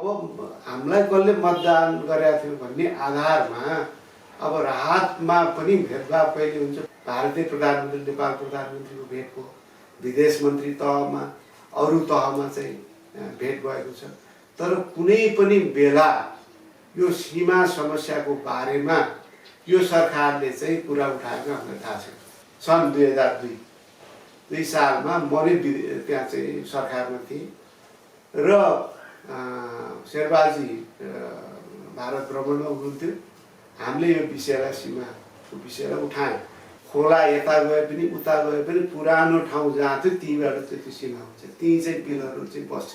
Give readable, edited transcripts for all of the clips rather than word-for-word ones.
अब हामीलाई कसले मतदान गरेका थियो भन्ने आधारमा अब राहतमा पनि भेदभाव कहिले हुन्छ। भारतीय प्रधानमन्त्री नेपाल प्रधानमन्त्रीको भेट भयो, विदेश मन्त्री तहमा अरू तहमा चाहिँ भेट भएको छ। तर कुनै पनि बेला यो सीमा समस्याको बारेमा यो सरकारले चाहिँ कुरा उठाएको हामीलाई थाहा छैन। सन् 2002 सालमा म नै त्यहाँ चाहिँ सरकारमा थिएँ र शेरबहादुर भारत भ्रमणमा हुनुहुन्थ्यो। हामीले यो विषयलाई सीमाको विषयलाई उठायौँ। खोला यता गए पनि उता गए पनि पुरानो ठाउँ जहाँ थियो त्यहीँबाट चाहिँ त्यो सीमा हुन्छ, त्यहीँ चाहिँ बिलहरू चाहिँ बस्छ।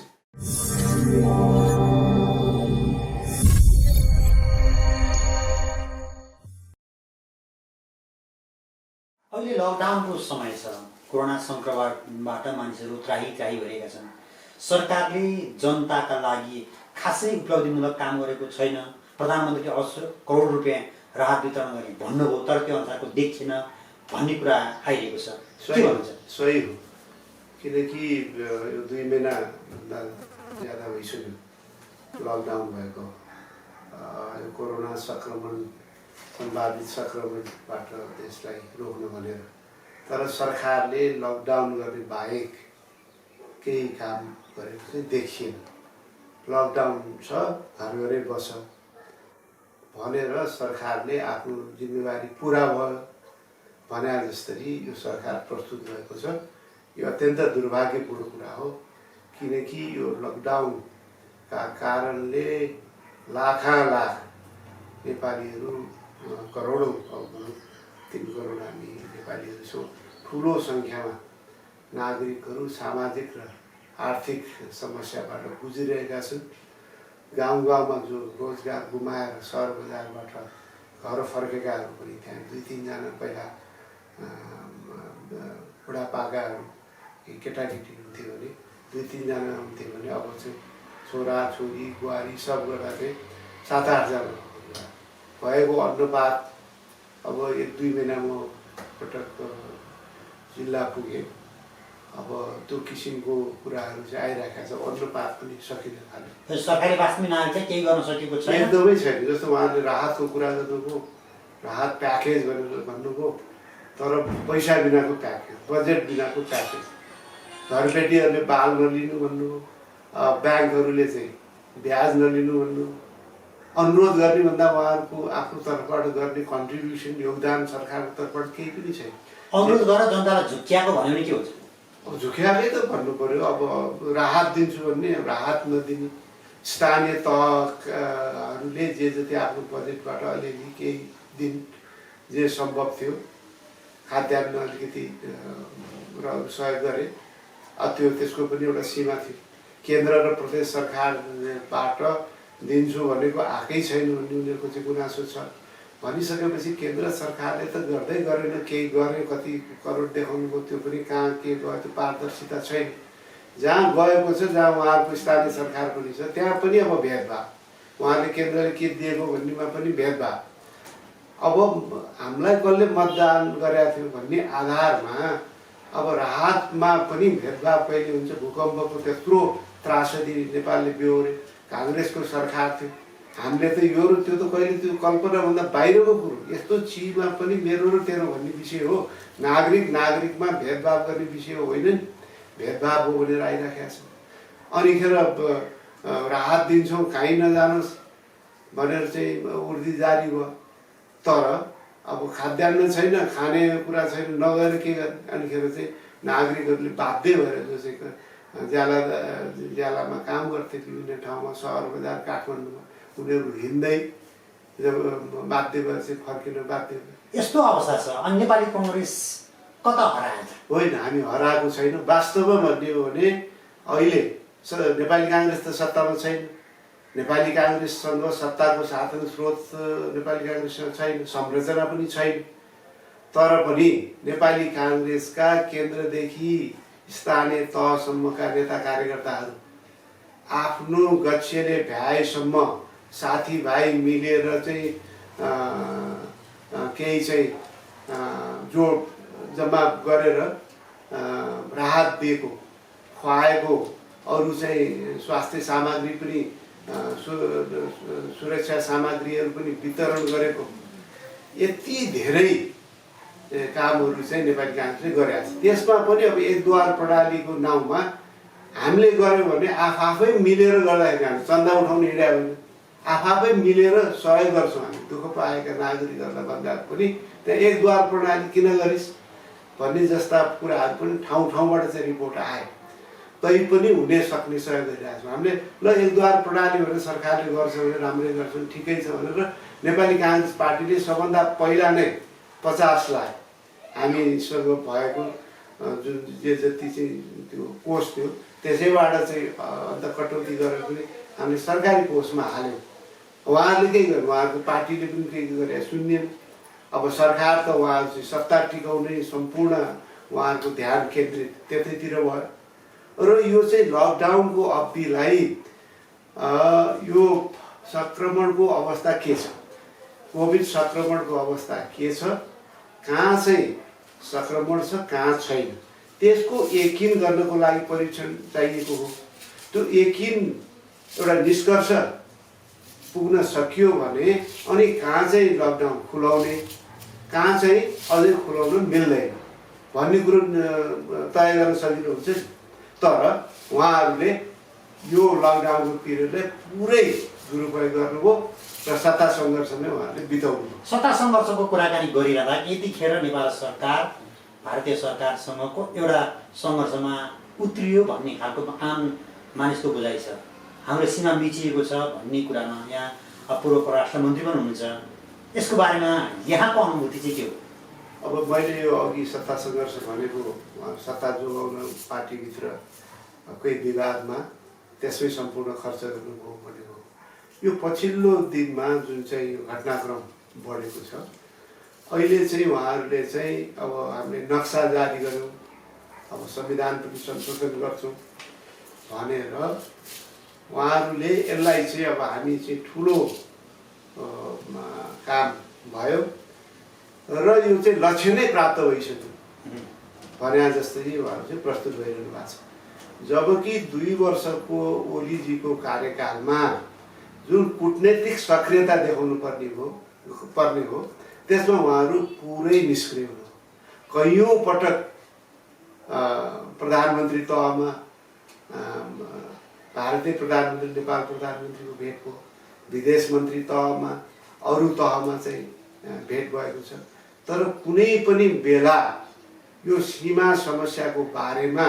अहिले लकडाउनको समय छ, कोरोना सङ्क्रमणबाट मानिसहरू त्राही भएका छन्। सरकारले जनताका लागि खासै उपलब्धिमूलक काम गरेको छैन। प्रधानमन्त्रीले 80 करोड रुपियाँ राहत वितरण गर्ने भन्नुभयो, तर त्यो अनुसारको देखिएन भन्ने कुरा आइरहेको छ। के भन्छ? सही हो, किनकि यो 2 महिनाभन्दा ज्यादा भइसक्यो लकडाउन भएको। यो कोरोना सङ्क्रमण सम्भावित सङ्क्रमणबाट देशलाई रोक्नु भनेर, तर सरकारले लकडाउन गर्ने बाहेक केही काम गरेको चाहिँ देखिएन। लकडाउन छ, घरै बस भनेर सरकारले आफ्नो जिम्मेवारी पुरा भयो भने जसरी यो सरकार प्रस्तुत भएको छ, यो अत्यन्त दुर्भाग्यपूर्ण कुरा हो। किनकि यो लकडाउनका कारणले लाखौँ नेपालीहरू, करोडौँ, 3 करोड हामी नेपालीहरू छौँ, ठुलो सङ्ख्यामा नागरिकहरू सामाजिक र आर्थिक समस्याबाट गुजिरहेका छन्। गाउँमा जो रोजगार गुमाएर सहर बजारबाट घर फर्केकाहरू पनि त्यहाँ 2-3 जना पहिला बुढापाकाहरू केटाकेटी हुन्थ्यो भने 2-3 जना हुन्थ्यो भने अब चाहिँ छोरा छोरी बुहारी सब गर्दा चाहिँ 7-8 जना भएको। अन्नपात अब 1-2 महिना म पटक जिल्ला पुगेँ, अब त्यो किसिमको कुराहरू चाहिँ आइरहेका छ। अन्नपात पनि सकिन थाल्यो। सरकारी वास्तविक नागरिकले केही गर्न सकेको छैन, एकदमै छैन। जस्तो उहाँले राहतको कुरा गर्नुभयो, राहत प्याकेज भनेर भन्नुभयो, तर पैसा बिनाको प्याकेज, बजेट बिनाको प्याकेज, घरबेटीहरूले बाल नलिनु भन्नुभयो, ब्याङ्कहरूले चाहिँ ब्याज नलिनु भन्नुभयो। अनुरोध गर्ने भन्दा उहाँहरूको आफ्नो तर्फबाट गर्ने कन्ट्रिब्युसन, योगदान सरकारको तर्फबाट केही पनि छैन। अनुरोध गरेर जनतालाई झुक्क्याएको भन्यो भने के हुन्छ? अब झुक्याएकै त भन्नु पर्यो। अब राहत दिन्छु भन्ने राहत नदिने, स्थानीय तहहरूले जे जति आफ्नो बजेटबाट अलिअलि केही दिन जे सम्भव थियो खाद्यान्न अलिकति र सहयोग गरे। त्यो त्यसको पनि एउटा सीमा थियो। केन्द्र र प्रदेश सरकारबाट दिन्छु भनेको आएकै छैन भन्ने उनीहरूको चाहिँ गुनासो छ। भनिसकेपछि केन्द्र सरकारले त गर्दै गरेन, केही गरे, कति करोड देखाउनु भयो, त्यो पनि कहाँ के गयो त्यो पारदर्शिता छैन। जहाँ गएको छ, जहाँ उहाँहरूको स्थानीय सरकार पनि छ, त्यहाँ पनि अब भेदभाव, उहाँले केन्द्रले के दिएको भन्नेमा पनि भेदभाव। अब हामीलाई कसले मतदान गरेका थियो भन्ने आधारमा अब राहतमा पनि भेदभाव कहिले हुन्छ। भूकम्पको त्यत्रो त्रासदी नेपालले बेहोर्यो, काङ्ग्रेसको सरकार थियो, हामीले त यो र त्यो त कहिले त्यो कल्पनाभन्दा बाहिरको कुरो। यस्तो चिजमा पनि मेरो र तेरो भन्ने विषय हो, नागरिकमा भेदभाव गर्ने विषय होइन नि। भेदभाव हो भनेर आइराखेका छ। अनिखेर राहत दिन्छौँ कहीँ नजानुहोस् भनेर चाहिँ उर्दी जारी भयो, तर अब खाद्यान्न छैन, खाने कुरा छैन, नगएर के गर्ने। अनिखेर चाहिँ नागरिकहरूले बाध्य भएर जो चाहिँ ज्यालामा काम गर्थे विभिन्न ठाउँमा, सहर बजार काठमाडौँमा, उनीहरू हिँड्दै जब बाध्य भएर चाहिँ फर्किन बाध्य भयो। यस्तो अवस्था छ। अनि नेपाली कङ्ग्रेस कता हराएछ? होइन, हामी हराएको छैन। वास्तवमा भन्ने हो भने अहिले नेपाली काङ्ग्रेस त सत्तामा छैन। नेपाली काङ्ग्रेससँग सत्ताको साधन स्रोत नेपाली काङ्ग्रेससँग छैन, संरचना पनि छैन। तर पनि नेपाली काङ्ग्रेसका केन्द्रदेखि स्थानीय तहसम्मका नेता कार्यकर्ताहरू आफ्नो गच्छेले भ्याएसम्म साथीभाइ मिलेर चाहिँ केही चाहिँ जोड जम्मा गरेर राहत दिएको, खुवाएको, अरू चाहिँ स्वास्थ्य सामग्री पनि सुरक्षा सामग्रीहरू पनि वितरण गरेको यति धेरै कामहरू चाहिँ नेपाली काङ्ग्रेसले गरेको छ। त्यसमा पनि अब एकद्वार प्रणालीको नाउँमा हामीले गऱ्यौँ भने आफै मिलेर गर्दाखेरि हामी चन्दा उठाउने हिँड्या होइन, आफै मिलेर सहयोग गर्छौँ। हामी दुःख पाएका नागरिकहरूलाई भन्दा पनि त्यहाँ एकद्वार प्रणाली किन गरिस् भन्ने जस्ता कुराहरू पनि ठाउँ ठाउँबाट चाहिँ रिपोर्ट आयो। तै पनि हुने सक्ने सहयोग गरिरहेको छौँ हामीले। ल एकद्वार प्रणाली भनेर सरकारले गर्छ भने राम्रै गर्छन्, ठिकै छ भनेर नेपाली काङ्ग्रेस पार्टीले सबभन्दा पहिला नै 50 लाख हामीसँग भएको जुन जति चाहिँ त्यो कोष थियो त्यसैबाट चाहिँ अन्त कटौती गरेर पनि हामीले सरकारी कोषमा हाल्यौँ। उहाँहरूले केही गर्नु, उहाँहरूको पार्टीले पनि केही गरे सुन्यौँ। अब सरकार त उहाँहरू चाहिँ सत्ता टिकाउने सम्पूर्ण उहाँहरूको ध्यान केन्द्रित त्यतैतिर भयो र यो चाहिँ लकडाउनको अवधिलाई यो सङ्क्रमणको अवस्था के छ, कोभिड सङ्क्रमणको अवस्था के छ, कहाँ चाहिँ सङ्क्रमण छ कहाँ छैन, त्यसको यकिन गर्नको लागि परीक्षण चाहिएको हो। त्यो यकिन एउटा निष्कर्ष पुग्न सकियो भने अनि कहाँ चाहिँ लकडाउन खुलाउने, कहाँ चाहिँ अझै खुलाउन मिल्दैन भन्ने कुरो तय गर्न सजिलो हुन्छ। तर उहाँहरूले यो लकडाउनको पिरियडलाई पुरै दुरुपयोग गर्नुभयो र सत्ता सङ्घर्षमै उहाँहरूले बिताउनु। सत्ता सङ्घर्षको कुराकानी गरिरहँदा यतिखेर नेपाल सरकार भारतीय सरकारसँगको एउटा सङ्घर्षमा उत्रियो भन्ने खालको आम मानिसको बुझाइ छ। हाम्रो सीमा मिचिएको छ भन्ने कुरामा यहाँ पूर्व परराष्ट्र मन्त्री पनि हुनुहुन्छ, यसको बारेमा यहाँको अनुभूति चाहिँ के हो? अब मैले यो अघि सत्ता सङ्घर्ष भनेको सत्ता जोगाउन पार्टीभित्र कोही विवादमा त्यसमै सम्पूर्ण खर्च गर्नुभयो भनेको यो पछिल्लो दिनमा जुन चाहिँ यो घटनाक्रम बढेको छ। अहिले चाहिँ उहाँहरूले चाहिँ अब हामीले नक्सा जारी गऱ्यौँ, अब संविधान पनि संशोधन गर्छौँ भनेर उहाँहरूले यसलाई चाहिँ अब हामी चाहिँ ठुलो काम भयो र यो चाहिँ लक्ष्य नै प्राप्त भइसक्यो भने जस्तै उहाँहरू चाहिँ प्रस्तुत भइरहनु भएको छ। जबकि 2 वर्षको ओलीजीको कार्यकालमा जुन कूटनैतिक सक्रियता देखाउनु पर्ने हो त्यसमा उहाँहरू पुरै निष्क्रिय हुनु। कैयौँ पटक प्रधानमन्त्री तहमा भारतीय प्रधानमन्त्री नेपाल प्रधानमन्त्रीको भेट भयो, विदेश मन्त्री तहमा अरू तहमा चाहिँ भेट भएको छ। तर कुनै पनि बेला यो सीमा समस्याको बारेमा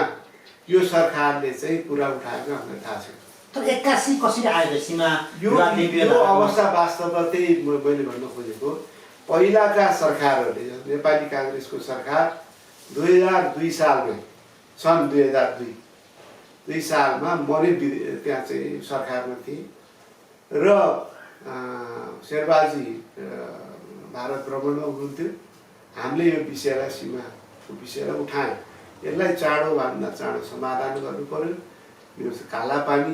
यो सरकारले चाहिँ कुरा उठाएको हामीलाई थाहा छैन। तर 81 कसरी आयो सीमा यो अवस्था वास्तवमा त्यही मैले भन्न खोजेको। पहिलाका सरकारहरूले नेपाली काङ्ग्रेसको सरकार 2002 सालमै सन् 2002 सालमा म नै त्यहाँ चाहिँ सरकारमा थिएँ र शेरबहादुर भारत भ्रमणमा हुनुहुन्थ्यो। हामीले यो विषयलाई सीमाको विषयलाई उठायौँ। यसलाई चाँडोभन्दा चाँडो समाधान गर्नु पर्यो। यो कालापानी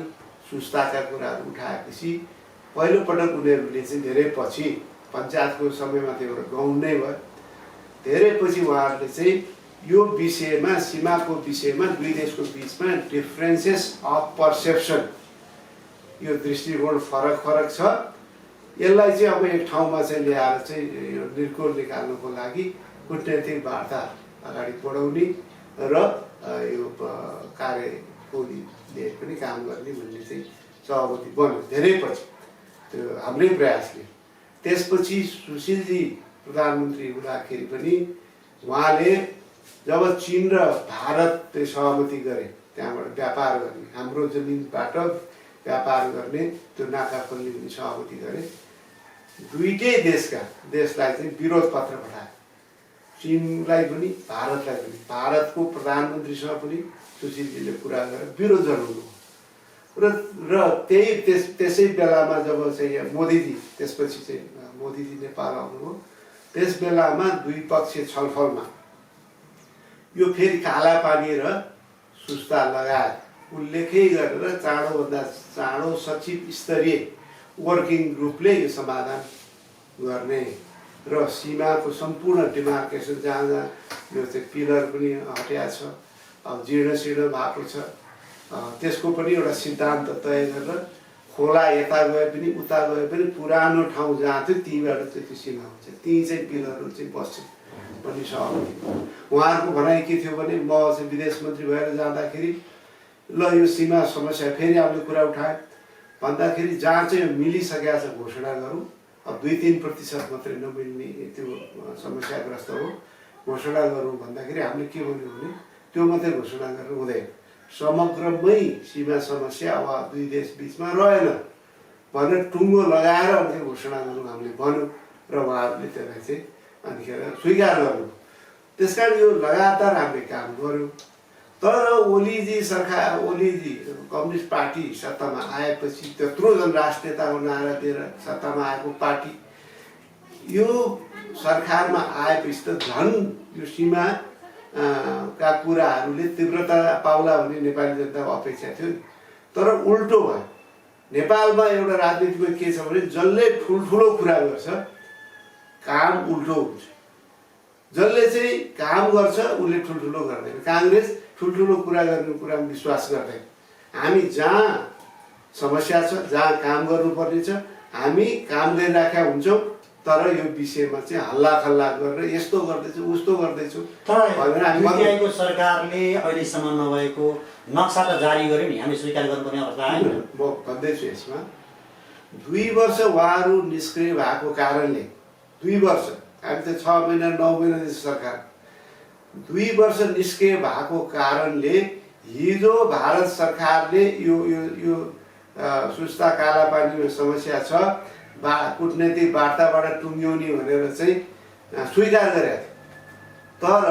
सुस्ताका कुराहरू उठाएपछि पहिलोपटक उनीहरूले चाहिँ धेरै पछि पञ्चायतको समयमा त्यो एउटा गाउँ नै भयो। धेरै पछि उहाँहरूले चाहिँ यो विषयमा सीमाको विषयमा दुई देशको बिचमा डिफ्रेन्सेस अफ पर्सेप्सन यो दृष्टिकोण फरक छ, यसलाई चाहिँ अब एक ठाउँमा चाहिँ ल्याएर चाहिँ यो निर्कोल निकाल्नको लागि कूटनैतिक वार्ता अगाडि बढाउने र यो कार्यले पनि काम गर्ने भन्ने चाहिँ सहमति बन्यो धेरै पछि त्यो हाम्रै प्रयासले। त्यसपछि सुशीलजी प्रधानमन्त्री हुँदाखेरि पनि उहाँले जब चीन र भारतले सहमति गरे त्यहाँबाट व्यापार गर्ने, हाम्रो जमिनबाट व्यापार गर्ने त्यो नाका खोल्ने पनि सहमति गरे। दुईटै देशलाई चाहिँ विरोध पत्र पठाए, चीनलाई पनि भारतलाई पनि। भारतको प्रधानमन्त्रीसँग पनि सुशीलजीले कुरा गरेर विरोध जनाउनु र त्यसै बेलामा जब चाहिँ मोदीजी त्यसपछि चाहिँ मोदीजी नेपाल आउनुभयो, त्यस बेलामा द्विपक्षीय छलफलमा यो फेरि कालापानी र सुस्ता लगायत उल्लेखै गरेर चाँडोभन्दा चाँडो सचिव स्तरीय वर्किङ ग्रुपले यो समाधान गर्ने र सीमाको सम्पूर्ण डिमार्केसन जहाँ यो चाहिँ पिलर पनि हटिया छ, अब जीर्ण शीर्ण भएको छ, त्यसको पनि एउटा सिद्धान्त तय गरेर खोला यता गए पनि उता गए पनि पुरानो ठाउँ जहाँ थियो त्यहीँबाट चाहिँ त्यो सीमा हुन्छ, त्यहीँ चाहिँ बिलहरू चाहिँ बस्छ भन्ने सहमति। उहाँहरूको भनाइ के थियो भने म चाहिँ विदेश मन्त्री भएर जाँदाखेरि ल यो सीमा समस्या फेरि आउने कुरा उठाए भन्दाखेरि जहाँ चाहिँ मिलिसकेको छ घोषणा गरौँ, अब 2-3% मात्रै नमिल्ने त्यो समस्याग्रस्त हो, घोषणा गरौँ भन्दाखेरि हामीले के भन्यो भने त्यो मात्रै घोषणा गर्नु हुँदैन, समग्रमै सीमा समस्या अब दुई देश बिचमा रहेन भनेर टुङ्गो लगाएर अनि घोषणा गर्नु हामीले भन्यो र उहाँहरूले त्यसलाई चाहिँ अनिखेर स्वीकार गर्नु। त्यसकारण यो लगातार हामीले काम गर्यो। तर ओलीजी सरकार, ओलीजी कम्युनिस्ट पार्टी सत्तामा आएपछि त्यत्रो जन राष्ट्रिय नेताको नारा दिएर सत्तामा आएको पार्टी यो सरकारमा आएपछि त झन् यो सीमा का कुराहरूले तीव्रता पाउला भन्ने नेपाली जनताको अपेक्षा थियो। तर उल्टो भयो। नेपालमा एउटा राजनीतिमा के छ भने जसले ठुल्ठुलो कुरा गर्छ काम उल्टो हुन्छ, जसले चाहिँ काम गर्छ उसले ठुल्ठुलो गर्दैन। काङ्ग्रेस ठुल्ठुलो कुरा गर्ने कुरामा विश्वास गर्दैन। हामी जहाँ समस्या छ, जहाँ काम गर्नुपर्ने छ, हामी काम गरिराखेका हुन्छौँ, तर यो विषयमा चाहिँ हल्ला खल्ला गरेर यस्तो गर्दैछु उस्तो गर्दैछु भनेर हामी सरकारले अहिलेसम्म नभएको नक्सा त जारी गर्यो नि, हामी स्वीकार गर्नुपर्ने अवस्था आएन। म भन्दैछु यसमा 2 वर्ष उहाँहरू निष्क्रिय भएको कारणले 2 वर्ष, हामी त 6 महिना 9 महिना जस्तो सरकार, 2 वर्ष निष्क्रिय भएको कारणले हिजो भारत सरकारले यो यो यो सुस्ता कालापानीको समस्या छ, कूटनैतिक वार्ताबाट टुङ्ग्याउने भनेर चाहिँ स्वीकार गरेको थियो। तर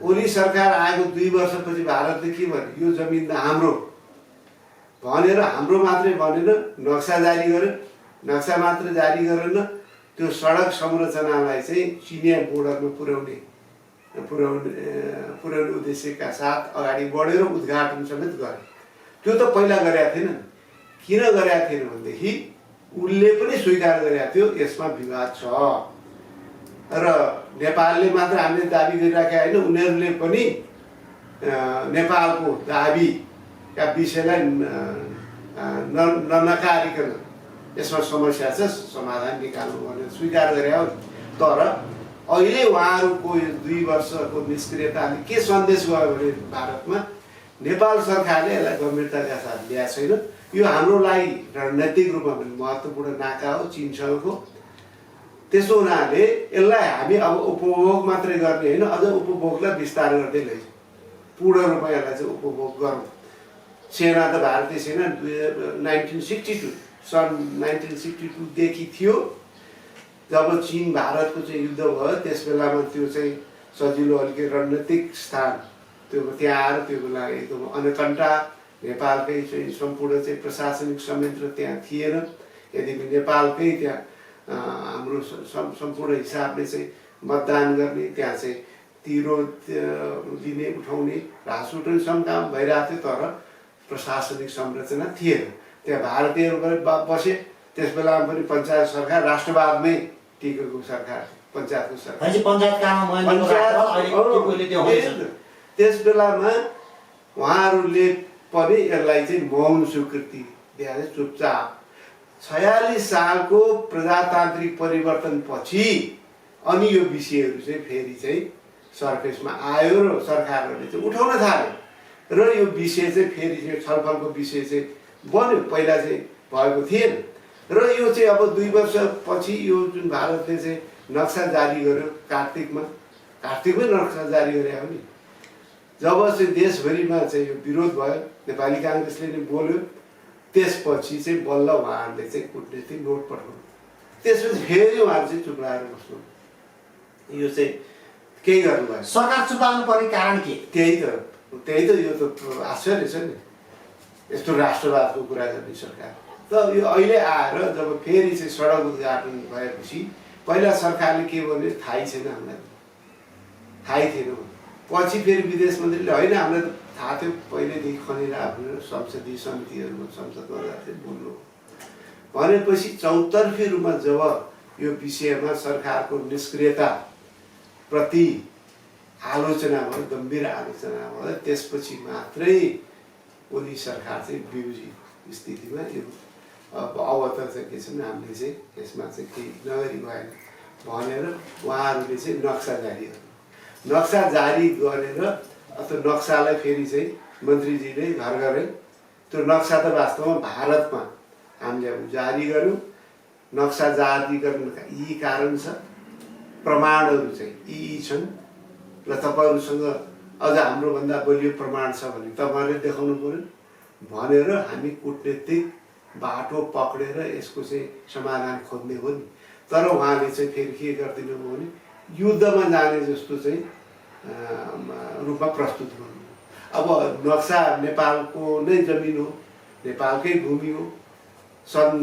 ओली सरकार आएको 2 वर्षपछि भारतले के भन्यो, यो जमिन त हाम्रो भनेर, हाम्रो मात्रै भनेन, नक्सा जारी गर्यो। नक्सा मात्र जारी गरेन, त्यो सडक संरचनालाई चाहिँ चिनिया बोर्डरमा पुर्याउने उद्देश्यका साथ अगाडि बढेर उद्घाटन समेत गर्यो। त्यो त पहिला गरेका थिएन। किन गरेका थिएन भनेदेखि उसले पनि स्वीकार गरेका थियो यसमा विवाद छ र नेपालले मात्र हामीले दाबी गरिराखेका होइन, उनीहरूले पनि नेपालको दाबीका विषयलाई ननकारिकन यसमा समस्या छ, समाधान निकाल्नु भनेर स्वीकार गरे हो। तर अहिले उहाँहरूको यो 2 वर्षको निष्क्रियताले के सन्देश गयो भने भारतमा नेपाल सरकारले यसलाई गम्भीरताका साथ ल्याएको छैन। यो हाम्रो लागि रणनीतिक रूपमा पनि महत्त्वपूर्ण नाका हो चीनसँगको। त्यसो हुनाले यसलाई हामी अब उपभोग मात्रै गर्ने होइन, अझ उपभोगलाई विस्तार गर्दै लैजाउँ, पूर्ण रूपमा यसलाई चाहिँ उपभोग गरौँ। सेना त भारतीय सेना 1962 सन् 1962 देखि थियो। जब चीन भारतको चाहिँ युद्ध भयो त्यस बेलामा त्यो चाहिँ सजिलो अलिकति रणनीतिक स्थान त्यो त्यहाँ आएर त्यो बेला एकदम अनकन्टा नेपालकै चाहिँ सम्पूर्ण चाहिँ प्रशासनिक संयन्त्र त्यहाँ थिएन। यद्यपि नेपालकै त्यहाँ हाम्रो सम्पूर्ण हिसाबले चाहिँ मतदान गर्ने, त्यहाँ चाहिँ तिरो दिने उठाउने ह्रास उठाउने सम काम भइरहेको थियो, तर प्रशासनिक संरचना थिएन। त्यहाँ भारतीयहरू पनि बसे। त्यस बेलामा पनि पञ्चायत सरकार राष्ट्रवादमै टिकेको सरकार, पञ्चायतको सरकार। त्यस बेलामा उहाँहरूले पनि यसलाई चाहिँ मौन स्वीकृति दिएर चुपचाप 46 सालको प्रजातान्त्रिक परिवर्तन पछि अनि यो विषयहरू चाहिँ फेरि चाहिँ सर्फेसमा आयो र सरकारहरूले चाहिँ उठाउन थाल्यो र यो विषय चाहिँ फेरि चाहिँ छलफलको विषय चाहिँ बन्यो। पहिला चाहिँ भएको थिएन र यो चाहिँ अब 2 वर्षपछि यो जुन भारतले चाहिँ नक्सा जारी गर्यो कार्तिकमै नक्सा जारी गरे हो नि। जब चाहिँ देशभरिमा चाहिँ यो विरोध भयो, नेपाली काङ्ग्रेसले नै बोल्यो, त्यसपछि चाहिँ बल्ल उहाँहरूले चाहिँ कूटनीतिक नोट पठाउनु। त्यसपछि फेरि उहाँहरू चाहिँ चुप लागेर बस्नु। यो चाहिँ केही गर्नुभयो। सरकार चुपाउनु पर्ने कारण के? त्यही त यो त आश्चर्य छ नि, यस्तो राष्ट्रवादको कुरा गर्ने सरकार। त यो अहिले आएर जब फेरि चाहिँ सडक उद्घाटन भएपछि पहिला सरकारले के भन्यो थाहै छैन, हामीलाई थाहै थिएन। पछि फेरि विदेश मन्त्रीले होइन हामीलाई त थाहा थियो पहिल्यैदेखि खनेर आफ्नो संसदीय समितिहरूमा संसदमा जाँदै बोल्नु भनेपछि चौतर्फी रूपमा जब यो विषयमा सरकारको निष्क्रियता प्रति आलोचना भयो, गम्भीर आलोचना भयो, त्यसपछि मात्रै ओली सरकार चाहिँ बेउजी स्थितिमा यो अब त चाहिँ के छन् हामीले चाहिँ यसमा चाहिँ केही नगरी भएन भनेर उहाँहरूले चाहिँ नक्सा जारी गर्नु। नक्सा जारी गरेर त्यो नक्सालाई फेरि चाहिँ मन्त्रीजीले घर घरै त्यो नक्सा त वास्तवमा भारतमा हामीले अब जारी गऱ्यौँ। नक्सा जारी गर्नुका यी कारण छ, प्रमाणहरू चाहिँ यी छन् र तपाईँहरूसँग अझ हाम्रोभन्दा बलियो प्रमाण छ भने तपाईँहरूले देखाउनु पऱ्यो भनेर हामी कुटनीतिक बाटो पक्रेर यसको चाहिँ समाधान खोज्ने हो नि। तर उहाँले चाहिँ फेरि के गरिदिनु भयो भने युद्धमा जाने जस्तो चाहिँ रूपमा प्रस्तुत गर्नु। अब नक्सा नेपालको नै जमिन हो, नेपालकै भूमि हो। सन्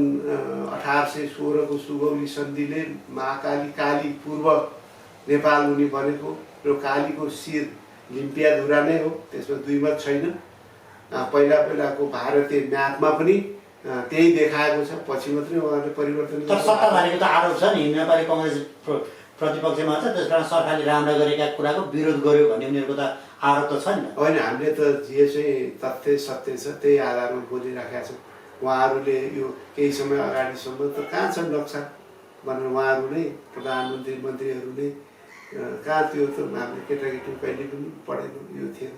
1816 को सुगौली सन्धिले महाकाली काली पूर्व नेपाल हुने भनेको र कालीको शिर लिम्पियाधुरा नै हो, त्यसमा दुई मत छैन। पहिलाको भारतीय म्यापमा पनि त्यही देखाएको छ, पछि मात्रै उहाँले परिवर्तन। तर सत्ताधारीको त आरोप छ नि नेपाली कङ्ग्रेस प्रतिपक्षमा छ, त्यस कारण सरकारले राम्रा गरेका कुराको विरोध गर्यो भन्ने उनीहरूको त आरोप त छ नि। होइन, हामीले त जे चाहिँ तथ्य सत्य छ त्यही आधारमा बोलिराखेका छौँ। उहाँहरूले यो केही समय अगाडिसम्म त कहाँ छ नक्सा भनेर उहाँहरू नै प्रधानमन्त्री मन्त्रीहरू नै कहाँ त्यो त हामीले केटाकेटी कहिले पनि पढेको यो थिएन,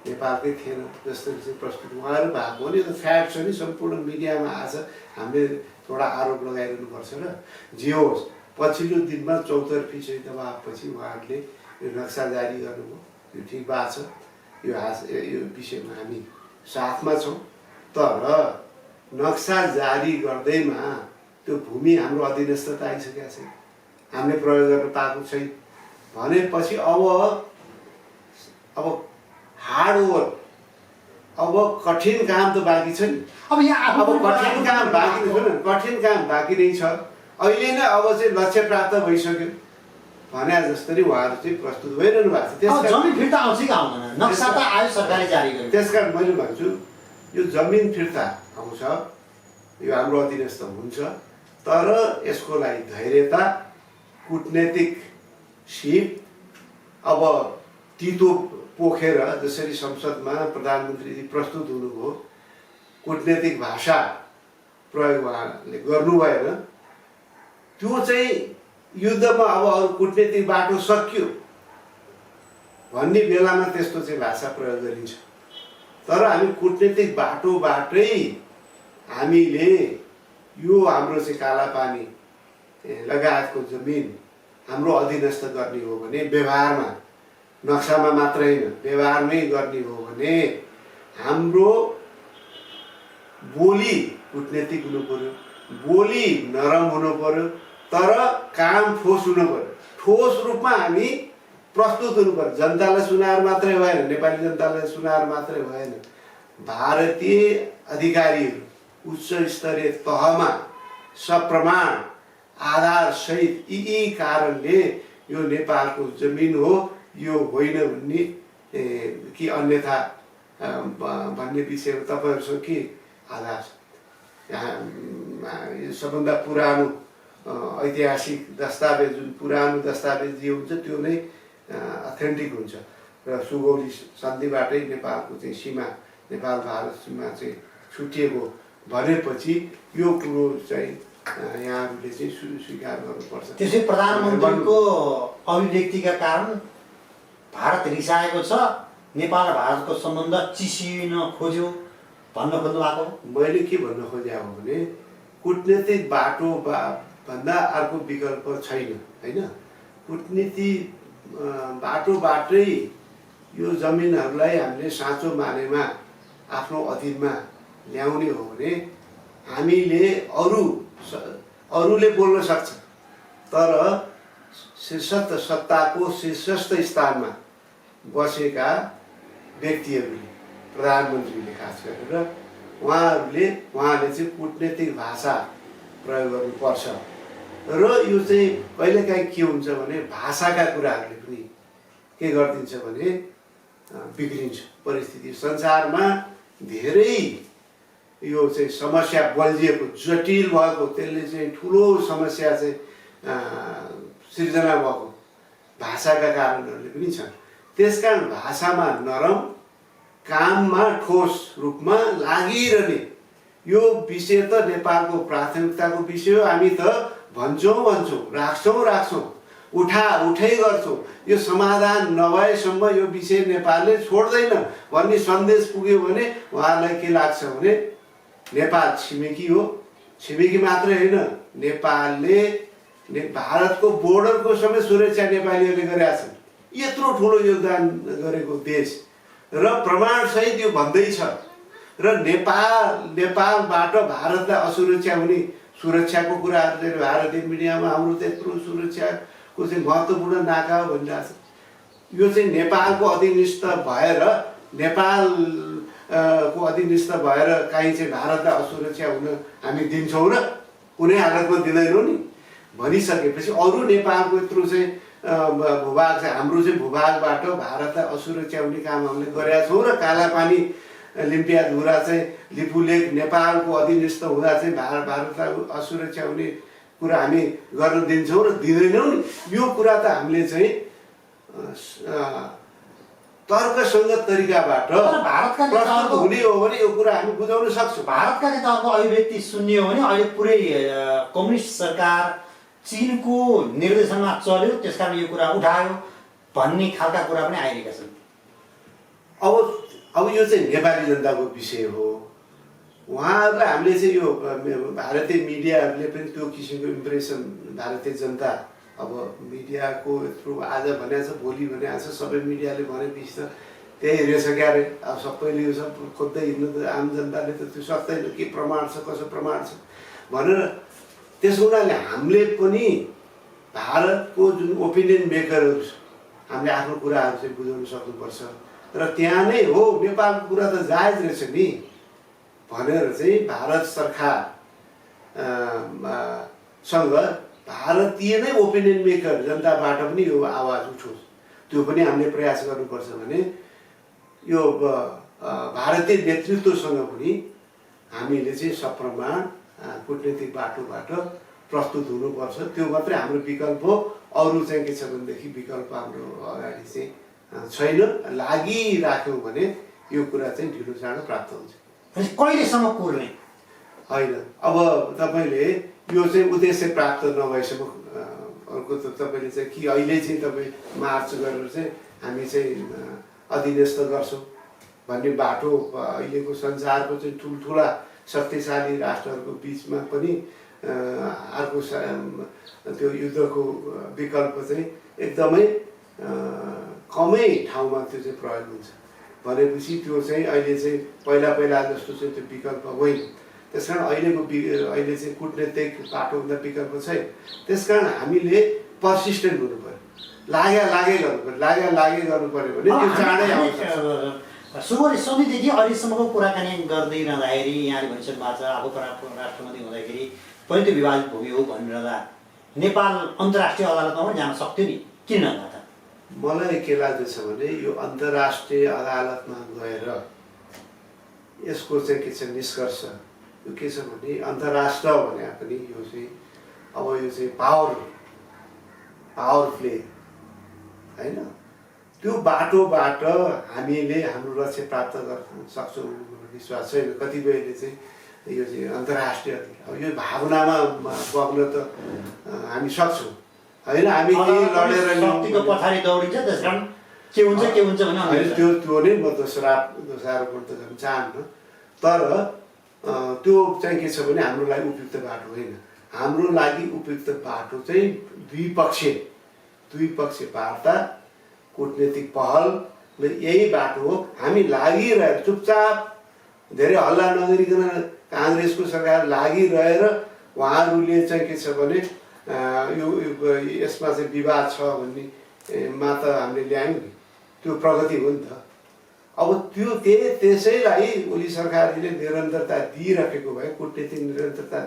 नेपालकै थिएन जसरी चाहिँ प्रस्तुत उहाँहरू भएको हो नि। त फ्याक्ट छ नि, सम्पूर्ण मिडियामा आछ। हामीले थोडा आरोप लगाइरहनुपर्छ र जे होस् पछिल्लो दिनमा चौतर्फी चाहिँ दबावपछि उहाँहरूले यो नक्सा जारी गर्नुभयो। यो ठिक भएको छ, यो विषयमा हामी साथमा छौँ। तर नक्सा जारी गर्दैमा त्यो भूमि हाम्रो अधीनस्थता आइसकेको छैन, हामीले प्रयोग गर्न पाएको छैन भनेपछि अब हार्डवर्क, अब कठिन काम त बाँकी छ नि। अब यहाँ कठिन काम बाँकी छ नि, कठिन काम बाँकी नै छ। अहिले नै अब चाहिँ लक्ष्य प्राप्त भइसक्यो भने जस्तै उहाँहरू चाहिँ प्रस्तुत भइरहनु भएको छ। त्यसकारण जमिन फिर्ता आउँछ कि आउँदैन? नक्सा त आयो, सरकारले जारी गर्यो। त्यसकारण मैले भन्छु यो जमिन फिर्ता आउँछ, यो हाम्रो अधीनस्थ हुन्छ। तर यसको लागि धैर्यता, कुटनीतिक सिप, अब तितो पोखेर जसरी संसदमा प्रधानमन्त्रीजी प्रस्तुत हुनुभयो, कुटनीतिक भाषा प्रयोग उहाँले गर्नु भएन। त्यो चाहिँ युद्धमा अब अरू कुटनीतिक बाटो सकियो भन्ने बेलामा त्यस्तो चाहिँ भाषा प्रयोग गरिन्छ। तर हामी कुटनीतिक बाटोबाटै हामीले यो हाम्रो चाहिँ कालापानी लगायतको जमिन हाम्रो अधीनस्थ गर्ने हो भने व्यवहारमा, नक्सामा मात्र होइन व्यवहारमै गर्ने हो भने हाम्रो बोली कुटनीतिक हुनु पर्यो, बोली नरम हुनु पर्यो, तर काम ठोस हुनु पर्यो। ठोस रूपमा हामी प्रस्तुत हुनु पर्यो। जनतालाई सुनाएर मात्रै भएन, नेपाली जनतालाई सुनाएर मात्रै भएन, भारतीय अधिकारीहरू उच्च स्तरीय तहमा सप्रमाण आधार सहित यी कारणले यो नेपालको जमिन हो, यो होइन भन्ने कि अन्यथा भन्ने विषयमा तपाईँहरूसँग के आधार छ? यहाँ यो सबभन्दा पुरानो ऐतिहासिक दस्तावेज, जुन पुरानो दस्तावेज जे हुन्छ त्यो नै अथेन्टिक हुन्छ र सुगौली सन्धिबाटै नेपालको चाहिँ सीमा, नेपाल भारत सीमा चाहिँ छुटिएको भनेपछि यो कुरो चाहिँ यहाँहरूले चाहिँ स्वीकार गर्नुपर्छ। त्यसै प्रधानमन्त्रीको अभिव्यक्तिका कारण भारत रिसाएको छ, नेपाल र भारतको सम्बन्ध चिसिन खोज्यो भन्न खोज्नु भएको? मैले के भन्न खोजेको हो भने कुटनीतिक बाटो भन्दा अर्को विकल्प छैन, होइन? कुटनीति बाटोबाटै यो जमिनहरूलाई हामीले साँचो मानेमा आफ्नो अधीनमा ल्याउने हो भने हामीले अरूले बोल्न सक्छ, तर शीर्षस्थ सत्ताको शीर्षस्थ स्थानमा बसेका व्यक्तिहरूले, प्रधानमन्त्रीले खास गरेर उहाँले चाहिँ कुटनीतिक भाषा प्रयोग गर्नुपर्छ। र यो चाहिँ कहिलेकाहीँ के हुन्छ भने भाषाका कुराहरूले पनि के गरिदिन्छ भने बिग्रिन्छ परिस्थिति। संसारमा धेरै यो चाहिँ समस्या बल्झिएको, जटिल भएको, त्यसले चाहिँ ठुलो समस्या चाहिँ सिर्जना भएको भाषाका कारणहरूले पनि छन्। त्यसकारण भाषामा नरम, काममा ठोस रूपमा लागिरहने यो विषय त नेपालको प्राथमिकताको विषय हो, हामी त भन्छौँ राख्छौँ उठै गर्छौँ। यो समाधान नभएसम्म यो विषय नेपालले छोड्दैन भन्ने सन्देश पुग्यो भने उहाँलाई के लाग्छ भने नेपाल छिमेकी हो, छिमेकी मात्रै होइन, नेपालले भारतको बोर्डरको समेत सुरक्षा नेपालीहरूले गरेका छन्। यत्रो ठुलो योगदान गरेको देश र प्रमाणसहित यो भन्दैछ र नेपालबाट भारतलाई असुरक्षा हुने सुरक्षाको कुराहरू चाहिँ भारतीय मिडियामा हाम्रो त्यत्रो सुरक्षाको चाहिँ महत्त्वपूर्ण नाका हो भनिरहेको छ। यो चाहिँ नेपालको अधीनस्थ भएर नेपालको अधीनस्थ भएर काहीँ चाहिँ भारतलाई असुरक्षा हुन हामी दिन्छौँ र कुनै हालतमा दिँदैनौँ नि भनिसकेपछि अरू नेपालको यत्रो चाहिँ भूभाग चाहिँ हाम्रो चाहिँ भूभागबाट भारतलाई असुरक्षा हुने काम हामीले गरेका छौँ र कालापानी लिम्पियाधुरा चाहिँ लिपुलेक नेपालको अधीनस्थ हुँदा चाहिँ भारतलाई असुरक्षा हुने कुरा हामी गर्न दिन्छौँ र दिँदैनौँ नि। यो कुरा त हामीले चाहिँ तर्कसङ्गत तरिकाबाट प्रस्तुत हुने हो भने यो कुरा हामी बुझाउन सक्छौँ। भारतका नेताहरूको अभिव्यक्ति सुन्ने हो भने अहिले पुरै कम्युनिस्ट सरकार चीनको निर्देशनमा चल्यो, त्यसकारण यो कुरा उठायो भन्ने खालका कुरा पनि आइरहेका छन्। अब यो चाहिँ नेपाली जनताको विषय हो। उहाँहरूलाई हामीले चाहिँ यो भारतीय मिडियाहरूले पनि त्यो किसिमको इम्प्रेसन भारतीय जनता अब मिडियाको यत्रो आज भनेको छ भोलि भनेको छ सबै मिडियाले भनेपछि त त्यही रहेछ क्या अरे। अब सबैले यो सब खोज्दै हिँड्नु त आम जनताले त त्यो सक्दैन, के प्रमाण छ कसो प्रमाण छ भनेर। त्यसो हुनाले हामीले पनि भारतको जुन ओपिनियन मेकरहरू छ हामीले आफ्नो कुराहरू चाहिँ बुझाउन सक्नुपर्छ र त्यहाँ नै हो नेपालको कुरा त जायज रहेछ नि भनेर चाहिँ भारत सरकार सँग भारतीय नै ओपिनियन मेकर जनताबाट पनि यो आवाज उठोस्, त्यो पनि हामीले प्रयास गर्नुपर्छ भने यो भारतीय नेतृत्वसँग पनि हामीले चाहिँ सप्रमाण कूटनीतिक बाटोबाट प्रस्तुत हुनुपर्छ। त्यो मात्रै हाम्रो विकल्प हो। अरू चाहिँ के छ भनेदेखि विकल्प हाम्रो अगाडि चाहिँ छैन। लागिराख्यौँ भने यो कुरा चाहिँ ढिलो चाँडो प्राप्त हुन्छ। कहिलेसम्म कुर्ने होइन, अब तपाईँले यो चाहिँ उद्देश्य प्राप्त नभएसम्म अर्को त तपाईँले चाहिँ कि अहिले चाहिँ तपाईँ मार्च गरेर चाहिँ हामी चाहिँ अधीनस्थ गर्छौँ भन्ने बाटो अहिलेको संसारको चाहिँ ठुल्ठुला शक्तिशाली राष्ट्रहरूको बिचमा पनि अर्को त्यो युद्धको विकल्प चाहिँ एकदमै कमै ठाउँमा त्यो चाहिँ प्रयोग हुन्छ भनेपछि त्यो चाहिँ अहिले चाहिँ पहिला जस्तो चाहिँ त्यो विकल्प होइन। त्यसकारण अहिले चाहिँ कूटनीतिक बाटोभन्दा विकल्प छैन। त्यसकारण हामीले पर्सिस्टेन्ट हुनु पऱ्यो, लागे गर्नु पऱ्यो भने त्यो चाँडै आउँछ। सुरुवाती सधैँदेखि अहिलेसम्मको कुराकानी गर्दै रहँदाखेरि यहाँले भनिसक्नु भएको छ अब राष्ट्रपति हुँदाखेरि पनि त्यो विवादित भूमि हो भनिरहँदा नेपाल अन्तर्राष्ट्रिय अदालतमा पनि जान सक्थ्यो नि, किन नगएको? मलाई के लाग्दछ भने यो अन्तर्राष्ट्रिय अदालतमा गएर यसको चाहिँ के छ निष्कर्ष यो के छ भने अन्तर्राष्ट्र भने पनि यो चाहिँ अब यो चाहिँ पावर प्ले होइन, त्यो बाटोबाट हामीले हाम्रो लक्ष्य प्राप्त गर्न सक्छौँ विश्वास छैन। कतिपयले चाहिँ यो चाहिँ अन्तर्राष्ट्रिय अब यो भावनामा बग्न त हामी सक्छौँ होइन, हामी लडेर शक्तिको पछाडि दौडिन्छ, त्यसकारण के हुन्छ भने त्यो नै म दोषारोपण त गर्न चाहन्न। तर त्यो चाहिँ के छ भने हाम्रो लागि उपयुक्त बाटो होइन। हाम्रो लागि उपयुक्त बाटो चाहिँ द्विपक्षीय वार्ता कूटनीतिक पहल यही बाटो हो। हामी लागिरहेर चुपचाप धेरै हल्ला नगरिकन काङ्ग्रेसको सरकार लागिरहेर उहाँहरूले चाहिँ के छ भने यो यसमा चाहिँ विवाद छ भन्ने मा त हामीले ल्यायौँ नि, त्यो प्रगति हो नि त। अब त्यो त्यसैलाई ओली सरकारले निरन्तरता दिइराखेको भए, कूटनीतिक निरन्तरता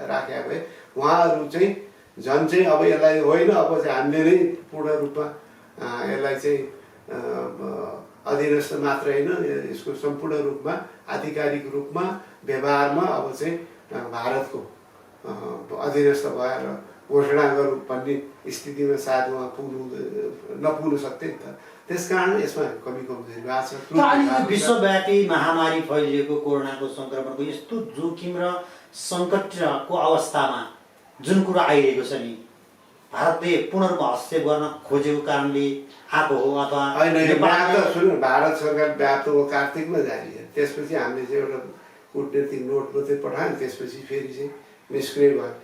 राखेका भए उहाँहरू चाहिँ झन् चाहिँ अब यसलाई होइन अब चाहिँ हामीले नै पूर्ण रूपमा यसलाई चाहिँ अधीनस्थ मात्र होइन यसको सम्पूर्ण रूपमा आधिकारिक रूपमा व्यवहारमा अब चाहिँ भारतको अधीनस्थ भएर घोषणा गरौँ भन्ने स्थितिमा सायद उहाँ नपुग्न सक्थे नि त। त्यसकारण यसमा कमी कमजोरी भएको छ। तर अहिले यो विश्वव्यापी महामारी फैलिएको कोरोनाको सङ्क्रमणको यस्तो जोखिम र सङ्कटको अवस्थामा जुन कुरा आइरहेको छ नि, भारतले पुनर्को हस्तक्षेप गर्न खोजेको कारणले आएको हो अथवा सुन्नु, भारत सरकार व्याप्त हो कार्तिकमा जारी है। त्यसपछि हामीले चाहिँ एउटा कूटनीतिक नोट मात्रै पठायौँ, त्यसपछि फेरि चाहिँ निष्क्रिय भयो।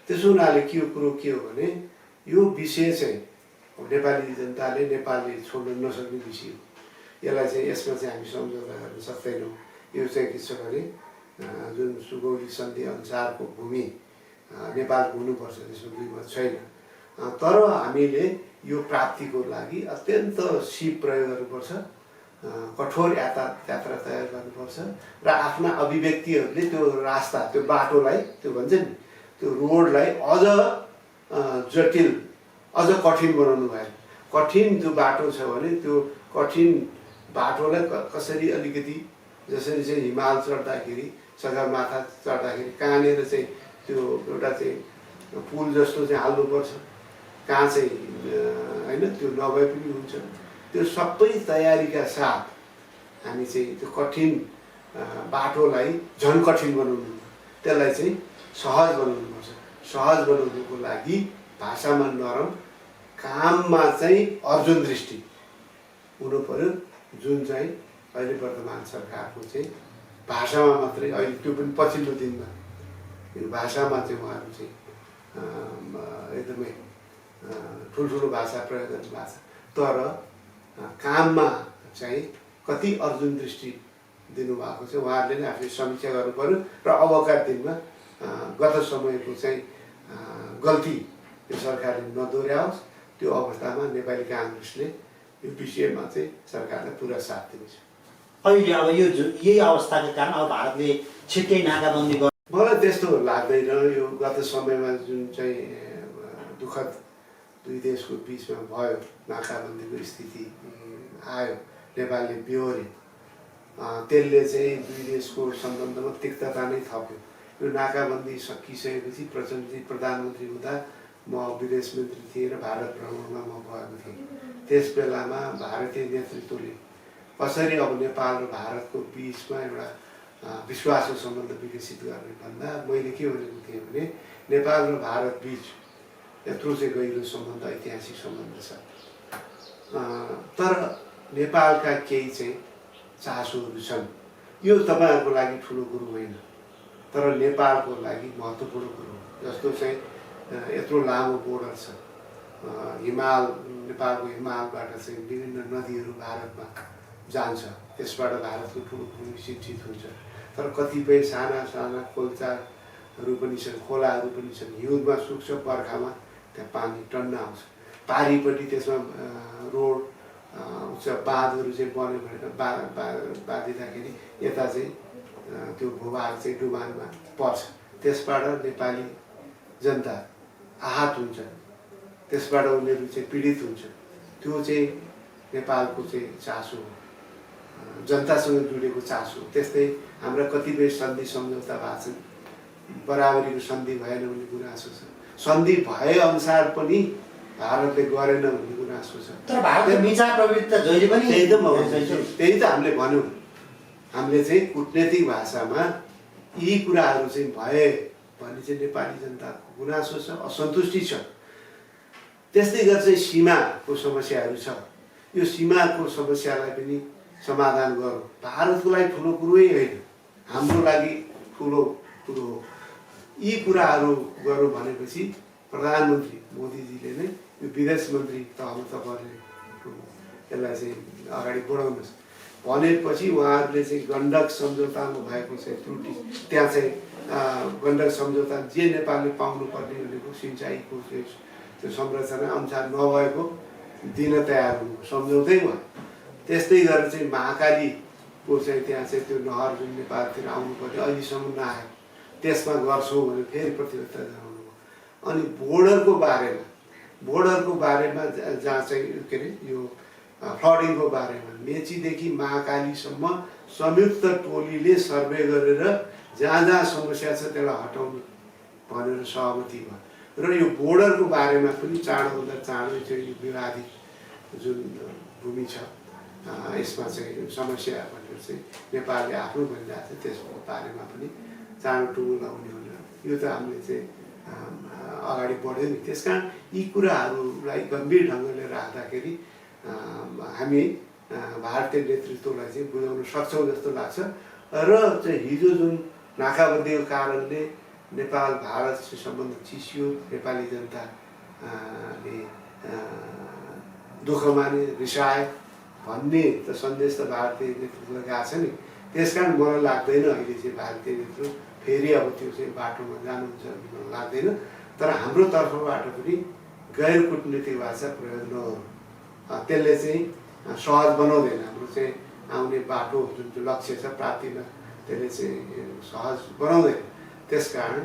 त्यसो हुनाले के कुरो के हो भने यो विषय चाहिँ नेपाली जनताले नेपालले छोड्न नसक्ने विषय हो। यसलाई चाहिँ यसमा चाहिँ हामी सम्झौता गर्न सक्दैनौँ। यो चाहिँ के छ भने जुन सुगौली सन्धि अनुसारको भूमि नेपालको हुनुपर्छ, त्यसमा दुई मत छैन। तर हामीले यो प्राप्तिको लागि अत्यन्त सिप प्रयोग गर्नुपर्छ, कठोर यात्रा तयार गर्नुपर्छ र आफ्ना अभिव्यक्तिहरूले त्यो रास्ता, त्यो बाटोलाई, त्यो भन्छ नि, त्यो रोडलाई अझ जटिल, अझ कठिन बनाउनु भयो। कठिन जो बाटो छ भने त्यो कठिन बाटोलाई कसरी अलिकति, जसरी चाहिँ हिमाल चढ्दाखेरि, सगरमाथा चढ्दाखेरि कहाँनिर चाहिँ त्यो एउटा चाहिँ पुल जस्तो चाहिँ हाल्नुपर्छ, कहाँ चाहिँ होइन त्यो नभए पनि हुन्छ, त्यो सबै तयारीका साथ हामी चाहिँ त्यो कठिन बाटोलाई झन् कठिन बनाउनु, त्यसलाई चाहिँ सहज बनाउनुपर्छ। सहज बनाउनुको लागि भाषामा नरम, काममा चाहिँ अर्जुन दृष्टि हुनु पर्यो, जुन चाहिँ अहिले वर्तमान सरकारको चाहिँ भाषामा मात्रै, अहिले त्यो पनि पछिल्लो दिनमा यो भाषामा चाहिँ उहाँहरू चाहिँ एकदमै ठुल्ठुलो भाषा प्रयोग गर्नु भएको छ। तर काममा चाहिँ कति अर्जुन दृष्टि दिनुभएको छ, उहाँहरूले नै आफूले समीक्षा गर्नु पर्यो र अबका दिनमा गत समयको चाहिँ गल्ती यो सरकारले नदोहोऱ्याओस्। त्यो अवस्थामा नेपाली काङ्ग्रेसले यो विषयमा चाहिँ सरकारलाई पुरा साथ दिन्छ। अहिले अब यही अवस्थाको कारण अब भारतले छिट्टै नाकाबन्दी गर्छ मलाई त्यस्तो लाग्दैन। यो गत समयमा जुन चाहिँ दुःखद दुई देशको बिचमा भयो, नाकाबन्दीको स्थिति आयो, नेपालले बिहोर्यो, त्यसले चाहिँ दुई देशको सम्बन्धमा तिक्तता नै थप्यो। यो नाकाबन्दी सकिसकेपछि प्रचण्डजी प्रधानमन्त्री हुँदा म विदेश मन्त्री थिएँ र भारत भ्रमणमा म गएको थिएँ। त्यस बेलामा भारतीय नेतृत्वले कसरी अब नेपाल र भारतको बिचमा एउटा विश्वासको सम्बन्ध विकसित गर्ने भन्दा मैले के भनेको थिएँ भने नेपाल र भारत बिच यत्रो चाहिँ गहिरो सम्बन्ध, ऐतिहासिक सम्बन्ध छ। तर नेपालका केही चाहिँ चासोहरू छन्। यो तपाईँहरूको लागि ठुलो कुरो होइन, तर नेपालको लागि महत्त्वपूर्ण कुरो हो। जस्तो चाहिँ यत्रो लामो बोर्डर छ, हिमाल, नेपालको हिमालबाट चाहिँ विभिन्न नदीहरू भारतमा जान्छ, त्यसबाट भारतको ठुलो भूमि सिंचित हुन्छ। तर कतिपय साना साना खोल्चाहरू पनि छन्, खोलाहरू पनि छन्। हिउँदमा सुक्छ, बर्खामा त्यहाँ पानी टन्न आउँछ। पारिपट्टि त्यसमा रोड बाँधहरू चाहिँ बन्यो भनेर बाँधिँदाखेरि यता चाहिँ त्यो भूभाग चाहिँ डुबानमा पर्छ। त्यसबाट नेपाली जनता आहत हुन्छ, त्यसबाट उनीहरू चाहिँ पीडित हुन्छ। त्यो चाहिँ नेपालको चाहिँ चासो हो, जनतासँग जुडेको चासो। त्यस्तै हाम्रा कतिपय सन्धि सम्झौता भएको छन्, बराबरीको सन्धि भएन भन्ने गुनासो छ। सन्धि भए अनुसार पनि भारतले गरेन भन्ने गुनासो छ। तर भारतको विचार प्रवृत्ति त जहिले पनि त्यही त हामीले भन्यौँ। हामीले चाहिँ कूटनीतिक भाषामा यी कुराहरू चाहिँ भए भन्ने चाहिँ नेपाली जनताको गुनासो छ, असन्तुष्टि छ। त्यस्तै गरी चाहिँ सीमाको समस्याहरू छ। यो सीमाको समस्यालाई पनि समाधान गरौँ। भारतको लागि ठुलो कुरै होइन, हाम्रो लागि ठुलो कुरो हो। यी कुराहरू गरौँ भनेपछि प्रधानमन्त्री मोदीजीले नै यो विदेश मन्त्री तहमा तपाईँहरूले यसलाई चाहिँ अगाडि बढाउनुहोस् भनेपछि उहाँहरूले चाहिँ गण्डक सम्झौतामा भएको चाहिँ त्रुटि, त्यहाँ चाहिँ गण्डक सम्झौता जे नेपालले पाउनुपर्ने भनेको सिँचाइको त्यो संरचना अनुसार नभएको दिन तयार हुनु सम्झौतै भयो। त्यस्तै गरेर चाहिँ महाकालीको चाहिँ त्यहाँ चाहिँ त्यो नहर जुन नेपालतिर आउनुपर्ने अहिलेसम्म नआयो, त्यसमा गर्छौँ भने फेरि प्रतिबद्धता जनाउनु भयो। अनि बोर्डरको बारेमा जहाँ चाहिँ के अरे यो फ्लडिङको बारेमा मेचीदेखि महाकालीसम्म संयुक्त टोलीले सर्वे गरेर जहाँ जहाँ समस्या छ त्यसलाई हटाउनु भनेर सहमति भयो र यो बोर्डरको बारेमा पनि चाँडोभन्दा चाँडो चाहिँ यो विवादित जुन भूमि छ यसमा चाहिँ समस्या भनेर चाहिँ नेपालले आफ्नो भनिरहेको छ त्यसको बारेमा पनि चाँडो टुङ्गो लगाउने भनेर यो त हामीले चाहिँ अगाडि बढ्यो नि। त्यस कारण यी कुराहरूलाई गम्भीर ढङ्गले राख्दाखेरि हामी भारतीय नेतृत्वलाई चाहिँ बुझाउन सक्छौँ जस्तो लाग्छ र चाहिँ हिजो जुन नाकाबन्दीको कारणले नेपाल भारतसँग सम्बन्ध चिसियो, नेपाली जनताले दुःख माने, रिसाए भन्ने त सन्देश त भारतीय नेतृत्वले गएको छ नि। त्यस कारण मलाई लाग्दैन अहिले चाहिँ भारतीय नेतृत्व फेरि अब त्यो चाहिँ बाटोमा जानुहुन्छ भन्ने मलाई लाग्दैन। तर हाम्रो तर्फबाट पनि गैर कुटनीतिक भाषा प्रयोग नगरौँ, त्यसले चाहिँ सहज बनाउँदैन हाम्रो चाहिँ आउने बाटो जुन चाहिँ लक्ष्य छ प्राप्तिमा त्यसले चाहिँ सहज बनाउँदैन। त्यसकारण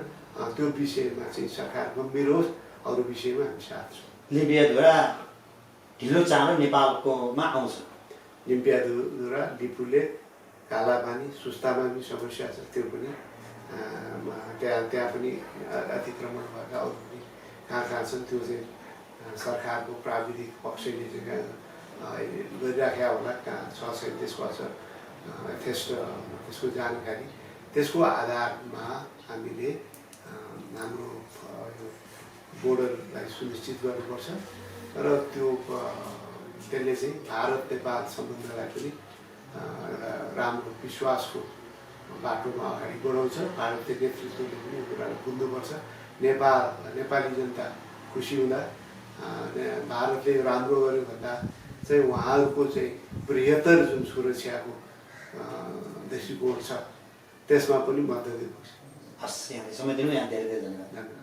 त्यो विषयमा चाहिँ सरकार गम्भीर होस्, अरू विषयमा हामी साथ छौँ। लिम्पियाधुरा ढिलो चाँडो नेपालकोमा आउँछ। लिम्पियाधुरा, लिपुले, कालापानी, सुस्तामा पनि समस्या छ, त्यो पनि त्यहाँ पनि अतिक्रमण भएका अरू पनि कहाँ छन् त्यो चाहिँ सरकारको प्राविधिक पक्षले चाहिँ गरिराखेका होला, कहाँ छ छैन त्यसको यथेष्ट त्यसको जानकारी, त्यसको आधारमा हामीले हाम्रो यो बोर्डरलाई सुनिश्चित गर्नुपर्छ र त्यो त्यसले चाहिँ भारत नेपाल सम्बन्धलाई पनि राम्रो विश्वासको बाटोमा अगाडि बढाउँछ। भारतीय नेतृत्वले पनि यो कुरालाई बुझ्नुपर्छ। नेपाली जनता खुसी हुँदा भारतले राम्रो गर्यो भन्दा चाहिँ उहाँहरूको चाहिँ बृहत्तर जुन सुरक्षाको दृष्टिकोण छ त्यसमा पनि मद्दत दिनुपर्छ। हस्, यहाँले समय दिनु, यहाँ धेरै धेरै धन्यवाद।